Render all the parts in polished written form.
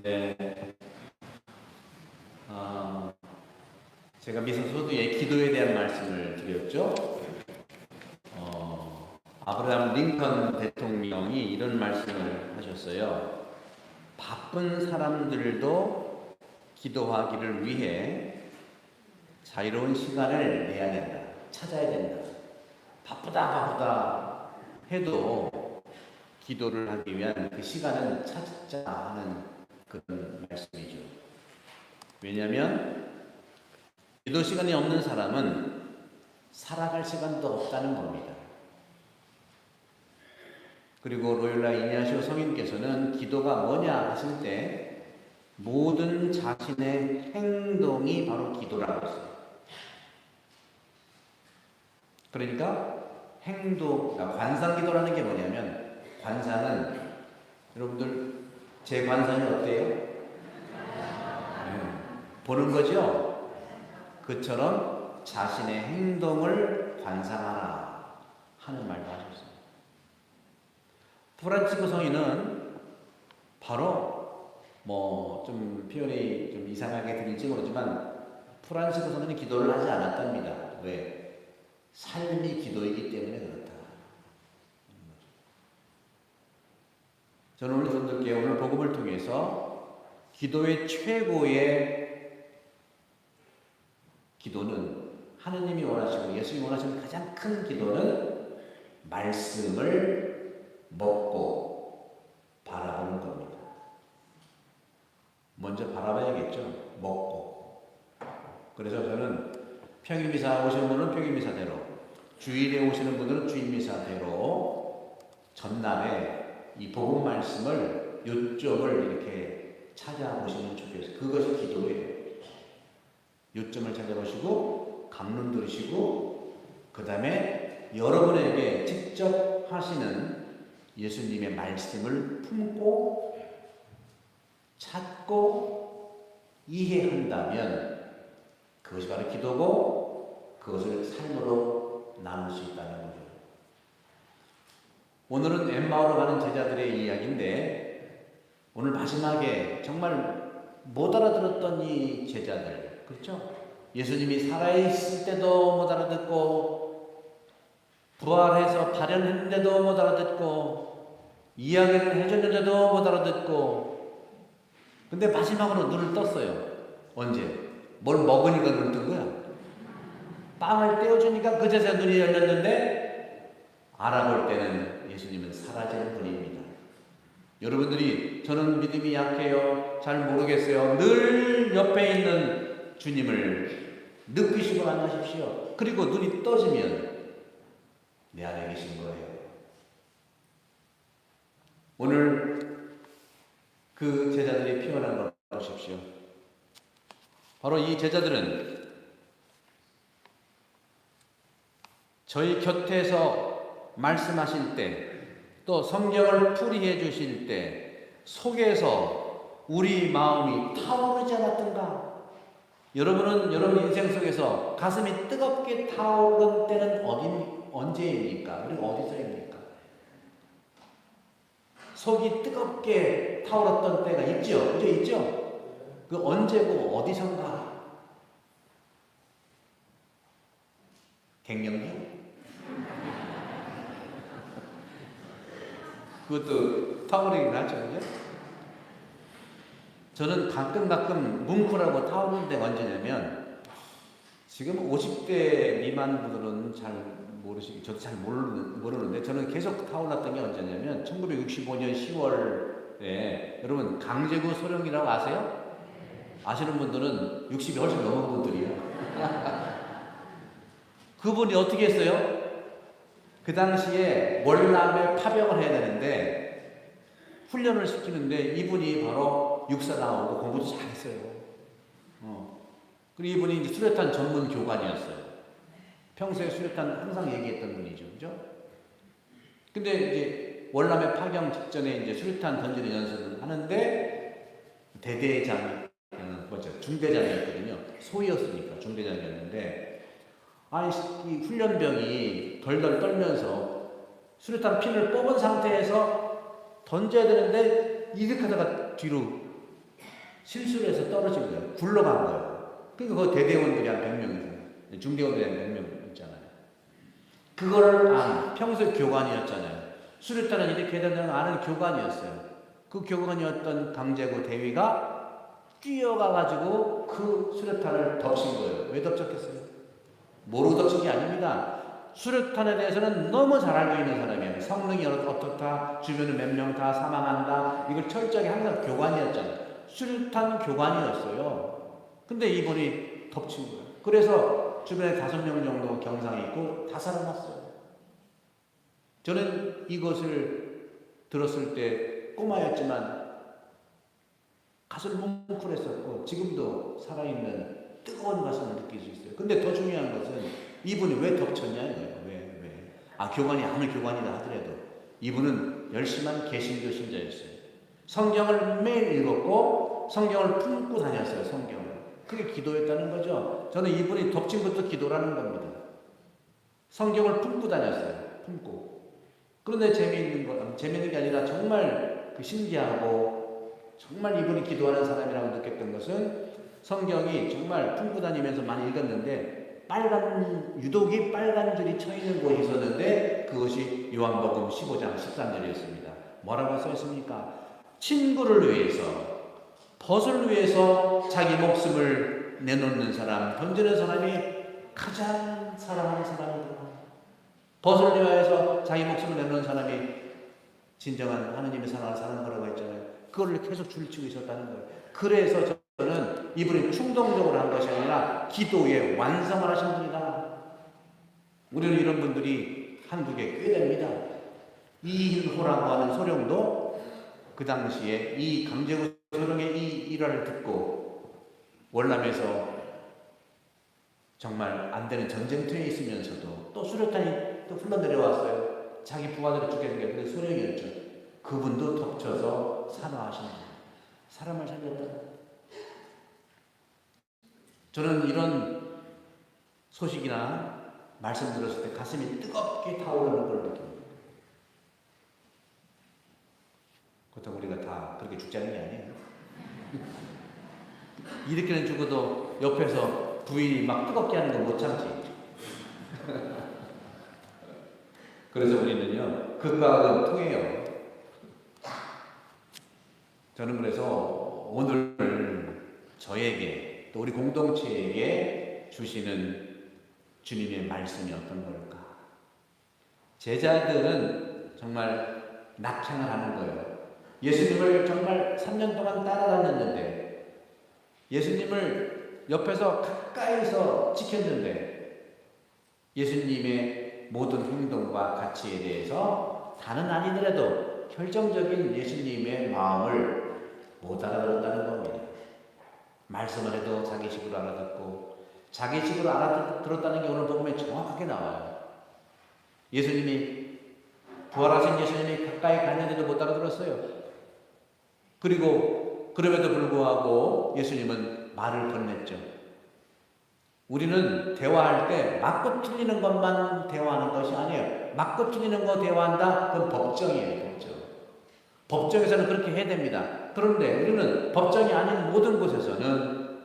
네, 제가 미선 소두에 기도에 대한 말씀을 드렸죠. 아브라함 링컨 대통령이 이런 말씀을 하셨어요. 바쁜 사람들도 기도하기를 위해 자유로운 시간을 내야 된다. 찾아야 된다. 바쁘다 해도 기도를 하기 위한 그 시간은 찾자 하는 그런 말씀이죠. 왜냐하면 기도 시간이 없는 사람은 살아갈 시간도 없다는 겁니다. 그리고 로율라 이냐시오 성인께서는 기도가 뭐냐 하실 때 모든 자신의 행동이 바로 기도라고 했어요. 그러니까 관상기도라는 게 뭐냐면, 관상은 여러분들 제 관상이 어때요? 보는 거죠? 그처럼 자신의 행동을 관상하라 하는 말도 하셨어요. 프란치스코 성인은 바로 좀 표현이 좀 이상하게 들릴지 모르지만 프란치스코 성인은 기도를 하지 않았답니다. 왜? 삶이 기도이기 때문에 그렇다. 저는 오늘 여러분들께 오늘 복음을 통해서 기도의 최고의 기도는, 하느님이 원하시고 예수님이 원하시는 가장 큰 기도는 말씀을 먹고 바라보는 겁니다. 먼저 바라봐야겠죠. 먹고. 그래서 저는 평일미사 오시는 분은 평일미사대로, 주일에 오시는 분들은 주일미사대로 전날에 이 복음 말씀을 요점을 이렇게 찾아보시면 좋겠어요. 그것이 기도예요. 요점을 찾아보시고 감론 들으시고 그 다음에 여러분에게 직접 하시는 예수님의 말씀을 품고 찾고 이해한다면 그것이 바로 기도고 그것을 삶으로 나눌 수 있다는 거죠. 오늘은 엠마오로 가는 제자들의 이야기인데, 오늘 마지막에 정말 못 알아들었던 이 제자들, 그렇죠? 예수님이 살아있을 때도 못 알아듣고, 부활해서 발현했는데도 못 알아듣고, 이야기를 해줬는데도 못 알아듣고, 근데 마지막으로 눈을 떴어요. 언제? 뭘 먹으니까 눈을 뜬 거야. 빵을 떼어주니까 그제서야 눈이 열렸는데, 알아볼 때는 예수님은 사라지는 분입니다. 여러분들이 저는 믿음이 약해요, 잘 모르겠어요, 늘 옆에 있는 주님을 느끼시고 만나십시오. 그리고 눈이 떠지면 내 안에 계신 거예요. 오늘 그 제자들이 표현한 걸 보십시오. 바로 이 제자들은 저희 곁에서 말씀하실 때, 또 성경을 풀이해 주실 때 속에서 우리 마음이 타오르지 않았던가? 여러분은 여러분 인생 속에서 가슴이 뜨겁게 타오른 때는 언제입니까? 그리고 어디서입니까? 속이 뜨겁게 타오랐던 때가 있죠? 그죠? 있죠? 그 언제고 어디선가? 갱년기? 그것도 타오르긴 하죠. 그죠? 저는 가끔 뭉클하고 타오르는 데가 언제냐면, 지금 50대 미만 분들은 잘 모르시고, 저도 잘 모르는데, 저는 계속 타올랐던 게 언제냐면, 1965년 10월에, 여러분, 강제구 소령이라고 아세요? 아시는 분들은 60이 훨씬 넘은 분들이에요. 그분이 어떻게 했어요? 그 당시에 월남에 파병을 해야 되는데 훈련을 시키는데 이분이 바로 육사 나오고 공부도 잘했어요. 그리고 이분이 이제 수류탄 전문 교관이었어요. 평소에 수류탄 항상 얘기했던 분이죠, 그죠? 근데 이제 월남에 파병 직전에 이제 수류탄 던지는 연습을 하는데 대대장이 중대장이었거든요. 소위였으니까 중대장이었는데, 이 훈련병이 덜덜 떨면서 수류탄 핀을 뽑은 상태에서 던져야 되는데 이렇게 하다가 뒤로 실수를 해서 떨어진 거예요. 굴러간 거예요. 그러니까 그 대대원들이 한 100명 이상, 중대원들이 한 100명 있잖아요. 그걸 평소 교관이었잖아요. 수류탄을 이렇게 해야 된다는 아는 교관이었어요. 그 교관이었던 강제구 대위가 뛰어가가지고 그 수류탄을 덮친 거예요. 왜 덮쳤겠어요? 모르고 덮친 게 아닙니다. 수류탄에 대해서는 너무 잘 알고 있는 사람이에요. 성능이 어떻다, 주변에 몇 명 다 사망한다, 이걸 철저하게 항상 교관이었잖아요. 수류탄 교관이었어요. 근데 이분이 덮친 거예요. 그래서 주변에 5명 정도 경상이 있고 다 살아났어요. 저는 이것을 들었을 때 꼬마였지만 가슴을 뭉클했었고 지금도 살아있는 뜨거운 가슴을 느낄 수 있어요. 근데 더 중요한 것은 이분이 왜 덮쳤냐 이거예요. 왜? 교관이 아무리 교관이라 하더라도 이분은 열심한 개신교 신자였어요. 성경을 매일 읽었고 성경을 품고 다녔어요. 성경을. 그게 기도였다는 거죠. 저는 이분이 덮친 것도 기도라는 겁니다. 성경을 품고 다녔어요. 품고. 그런데 재미있는 게 아니라 정말 신기하고 정말 이분이 기도하는 사람이라고 느꼈던 것은 성경이 정말 품고 다니면서 많이 읽었는데 유독이 빨간 줄이 쳐 있는 곳이 있었는데 그것이 요한복음 15장 13절이었습니다. 뭐라고 써 있습니까? 친구를 위해서, 벗을 위해서 자기 목숨을 내놓는 사람, 던지는 사람이 가장 사랑하는 사람이다. 벗을 위하여서 자기 목숨을 내놓는 사람이 진정한 하느님의 사랑을 사는 거라고 했잖아요. 그걸 계속 줄치고 있었다는 거예요. 그래서 저는 이분이 충동적으로 한 것이 아니라 기도에 완성을 하신 분이다. 우리는 이런 분들이 한국에 꽤 됩니다. 이일호라고 하는 소령도 그 당시에 이 강제구 소령의 이 일화를 듣고 월남에서 정말 안 되는 전쟁터에 있으면서도 또 수류탄이 또 흘러내려왔어요. 자기 부하들이 죽게 생겼는데 소령이었죠. 그분도 덮쳐서 산화하신 거예요. 사람을 살렸다. 저는 이런 소식이나 말씀 들었을 때 가슴이 뜨겁게 타오르는 걸 느낍니다. 그렇다고 우리가 다 그렇게 죽자는 게 아니에요. 이렇게는 죽어도 옆에서 부인이 막 뜨겁게 하는 거 못 참지. 그래서 우리는요, 극과 극은 통해요. 저는 그래서 오늘 저에게 또 우리 공동체에게 주시는 주님의 말씀이 어떤 걸까? 제자들은 정말 낙향을 하는 거예요. 예수님을 정말 3년 동안 따라다녔는데, 예수님을 옆에서 가까이서 지켰는데, 예수님의 모든 행동과 가치에 대해서 다는 아니더라도 결정적인 예수님의 마음을 못 알아들었다는 겁니다. 말씀을 해도 자기식으로 알아듣고, 자기식으로 알아들었다는 게 오늘 복음에 정확하게 나와요. 예수님이, 부활하신 예수님이 가까이 갔는데도 못 알아들었어요. 그리고 그럼에도 불구하고 예수님은 말을 건넸죠. 우리는 대화할 때 맞고 틀리는 것만 대화하는 것이 아니에요. 맞고 틀리는 거 대화한다? 그건 법정이에요. 법정. 법정에서는 그렇게 해야 됩니다. 그런데 우리는 법정이 아닌 모든 곳에서는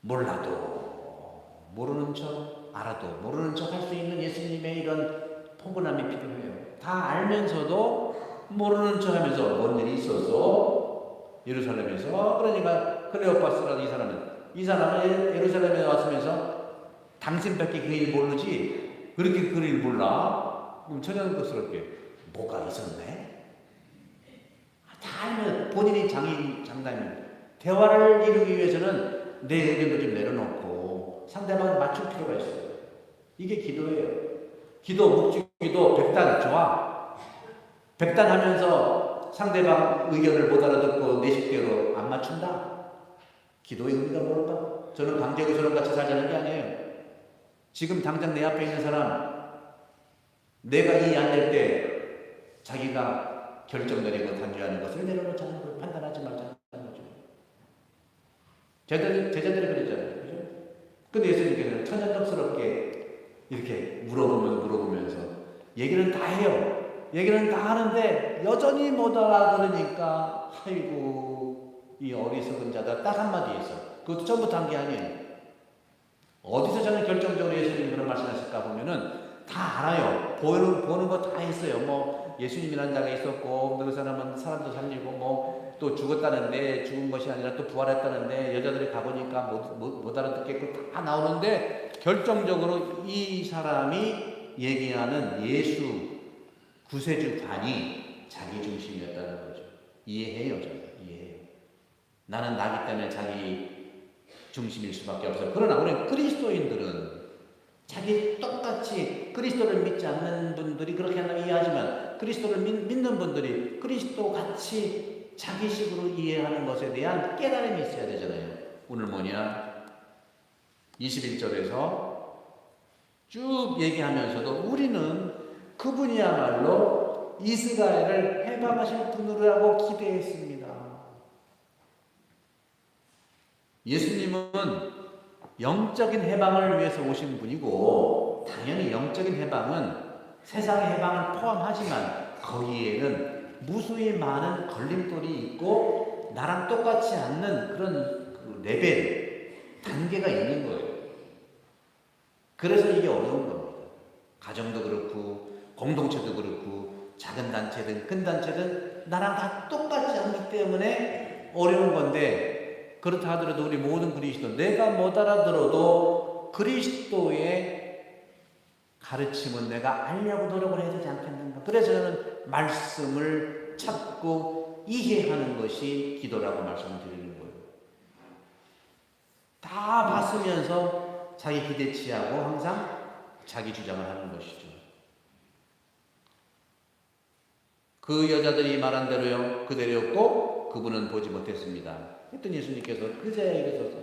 몰라도 모르는 척, 알아도 모르는 척 할 수 있는 예수님의 이런 포근함이 필요해요. 다 알면서도 모르는 척 하면서 뭔 일이 있었어? 예루살렘에서. 그러니까 클레오파스라는 이 사람은 예루살렘에 왔으면서 당신밖에 그 일 모르지? 그렇게 그 일 몰라? 그럼 천연스럽게 뭐가 있었네? 다 알면 본인이 장담입니다. 대화를 이루기 위해서는 내 의견도 좀 내려놓고 상대방을 맞출 필요가 있어요. 이게 기도예요. 기도, 묵주기도 백단 좋아. 백단하면서 상대방 의견을 못 알아듣고 내 식대로 안 맞춘다. 기도의 의미가 뭘까? 저는 강제구소령 같이 살자는 게 아니에요. 지금 당장 내 앞에 있는 사람, 내가 이해 안 될 때 자기가 결정 내리고 단죄하는 것을 내려놓자는 걸 판단하지 말자는 거죠. 제자들이 그랬잖아요. 그죠? 근데 예수님께서는 천연덕스럽게 이렇게 물어보면서 얘기를 다 해요. 얘기는 다 하는데 여전히 못 알아들으니까 아이고 이 어리석은 자다 딱 한마디 했어. 그것도 처음부터 한 게 아니에요. 어디서 저는 결정적으로 예수님이 그런 말씀하실까 보면은 다 알아요. 보는 거 다 했어요. 뭐 예수님이라는 자가 있었고 그 사람은 사람도 살리고 뭐 또 죽었다는데 죽은 것이 아니라 또 부활했다는데 여자들이 가보니까 못 알아듣겠고 다 나오는데 결정적으로 이 사람이 얘기하는 예수 구세주관이 자기 중심이었다는 거죠. 이해해요, 저는 이해해요. 나는 나기 때문에 자기 중심일 수밖에 없어요. 그러나 우리 그리스도인들은 자기 똑같이 그리스도를 믿지 않는 분들이 그렇게 한다면 이해하지만 그리스도를 믿는 분들이 그리스도 같이 자기식으로 이해하는 것에 대한 깨달음이 있어야 되잖아요. 오늘 뭐냐? 21절에서 쭉 얘기하면서도 우리는 그분이야말로 이스라엘을 해방하실 분이라고 기대했습니다. 예수님은 영적인 해방을 위해서 오신 분이고 당연히 영적인 해방은 세상의 해방을 포함하지만 거기에는 무수히 많은 걸림돌이 있고 나랑 똑같지 않는 그런 그 레벨, 단계가 있는 거예요. 그래서 이게 어려운 겁니다. 가정도 그렇고 공동체도 그렇고 작은 단체든 큰 단체든 나랑 다 똑같지 않기 때문에 어려운 건데 그렇다 하더라도 우리 모든 그리스도 내가 못 알아들어도 그리스도의 가르침은 내가 알려고 노력을 해야 되지 않겠는가. 그래서 저는 말씀을 찾고 이해하는 것이 기도라고 말씀을 드리는 거예요. 다 봤으면서 자기 기대치하고 항상 자기 주장을 하는 것이죠. 그 여자들이 말한 대로요, 그대로였고 그분은 보지 못했습니다. 했더니 예수님께서 그제야 이르소서.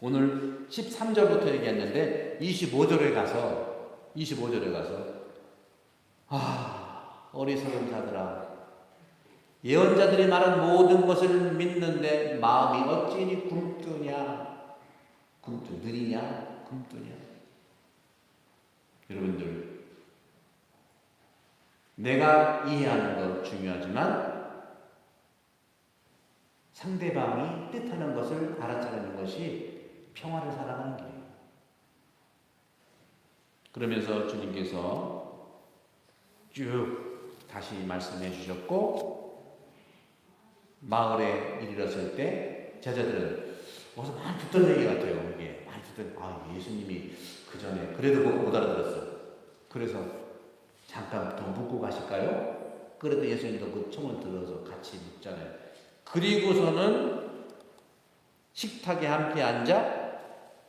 오늘 13절부터 얘기했는데 25절에 가서 어리석은 자들아 예언자들이 말한 모든 것을 믿는데 마음이 어찌니 굼뜨냐 느리냐 굼뜨냐. 여러분들 내가 이해하는 건 중요하지만 상대방이 뜻하는 것을 알아차리는 것이 평화를 살아가는 길이에요. 그러면서 주님께서 쭉 다시 말씀해 주셨고 마을에 이르렀을 때 제자들은 어디서 많이 듣던 얘기 같아요. 이게 많이 듣던 예수님이 그 전에 그래도 못 알아들었어. 그래서 잠깐 더 묵고 가실까요? 그래도 예수님도 그 총을 들어서 같이 묵잖아요. 그리고서는 식탁에 함께 앉아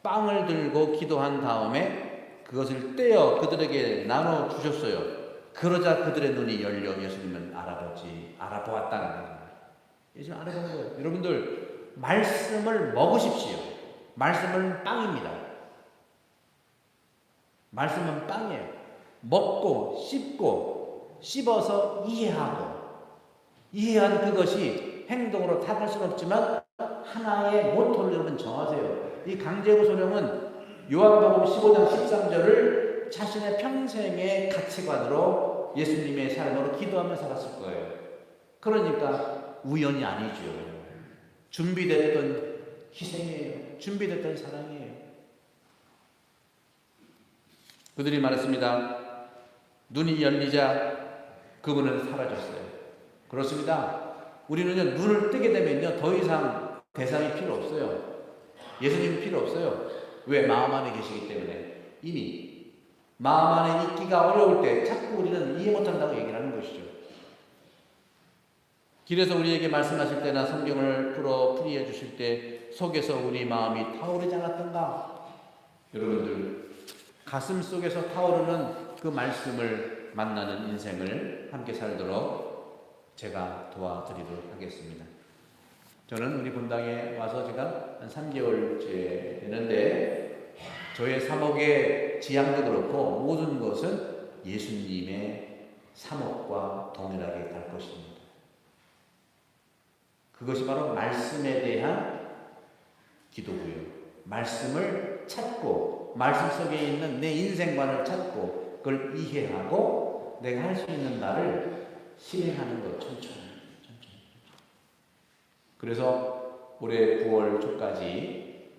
빵을 들고 기도한 다음에 그것을 떼어 그들에게 나눠 주셨어요. 그러자 그들의 눈이 열려 예수님을 알아보았다는 거예요. 예수님 알아본 거예요. 여러분들 말씀을 먹으십시오. 말씀은 빵입니다. 말씀은 빵이에요. 먹고 씹고 씹어서 이해한 그것이 행동으로 타갈 수는 없지만 하나의 모토를 여러분 정하세요. 이 강제구 소령은 요한복음 15장 13절을 자신의 평생의 가치관으로 예수님의 삶으로 기도하며 살았을 거예요. 그러니까 우연이 아니죠. 준비됐던 희생이에요. 준비됐던 사랑이에요. 그들이 말했습니다. 눈이 열리자 그분은 사라졌어요. 그렇습니다. 우리는요, 눈을 뜨게 되면요, 더 이상 대상이 필요 없어요. 예수님이 필요 없어요. 왜? 마음 안에 계시기 때문에. 이미 마음 안에 있기가 어려울 때 자꾸 우리는 이해 못한다고 얘기를 하는 것이죠. 길에서 우리에게 말씀하실 때나 성경을 풀이해 주실 때 속에서 우리 마음이 타오르지 않았던가? 여러분들 가슴 속에서 타오르는 그 말씀을 만나는 인생을 함께 살도록 제가 도와드리도록 하겠습니다. 저는 우리 본당에 와서 제가 한 3개월째 되는데 저의 사목의 지향도 그렇고 모든 것은 예수님의 사목과 동일하게 갈 것입니다. 그것이 바로 말씀에 대한 기도고요. 말씀을 찾고 말씀 속에 있는 내 인생관을 찾고 그걸 이해하고 내가 할 수 있는 바를 실행하는 것, 천천히. 그래서 올해 9월 초까지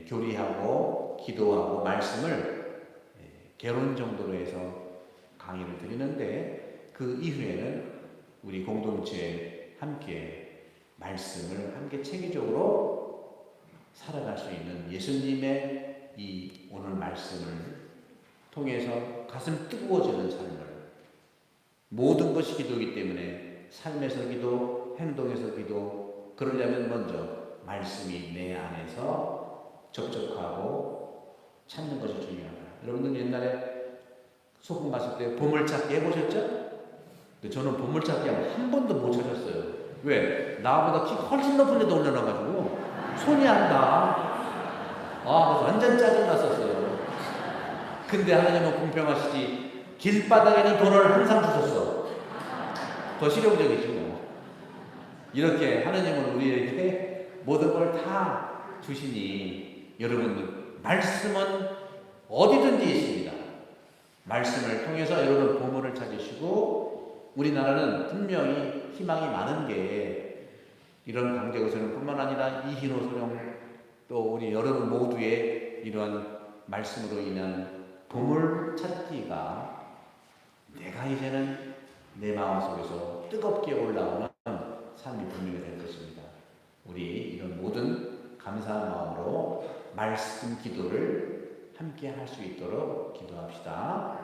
교리하고 기도하고 말씀을 개론 정도로 해서 강의를 드리는데, 그 이후에는 우리 공동체에 함께 말씀을 함께 체계적으로 살아갈 수 있는 예수님의 이 오늘 말씀을 통해서 가슴 뜨거워지는 삶을, 모든 것이 기도이기 때문에 삶에서 기도, 행동에서 기도, 그러려면 먼저 말씀이 내 안에서 접촉하고 찾는 것이 중요하다. 여러분들 옛날에 소풍 갔을 때 보물찾기 해보셨죠? 근데 저는 보물찾기 한 번도 못 찾았어요. 왜? 나보다 키 훨씬 높은 데도 올려놔가지고 손이 안 닿아. 그래서 완전 짜증났었어요. 근데 하나님은 공평하시지, 길바닥에는 돈을 항상 주셨어. 더 실용적이지 뭐. 이렇게 하나님은 우리에게 모든 걸 다 주시니, 여러분 말씀은 어디든지 있습니다. 말씀을 통해서 여러분 보물을 찾으시고, 우리나라는 분명히 희망이 많은 게, 이런 강대구소령 뿐만 아니라 이희로 소령, 또 우리 여러분 모두의 이러한 말씀으로 인한 보물 찾기가 내가 이제는 내 마음속에서 뜨겁게 올라오는 삶이 분명히 될 것입니다. 우리 이런 모든 감사한 마음으로 말씀 기도를 함께 할 수 있도록 기도합시다.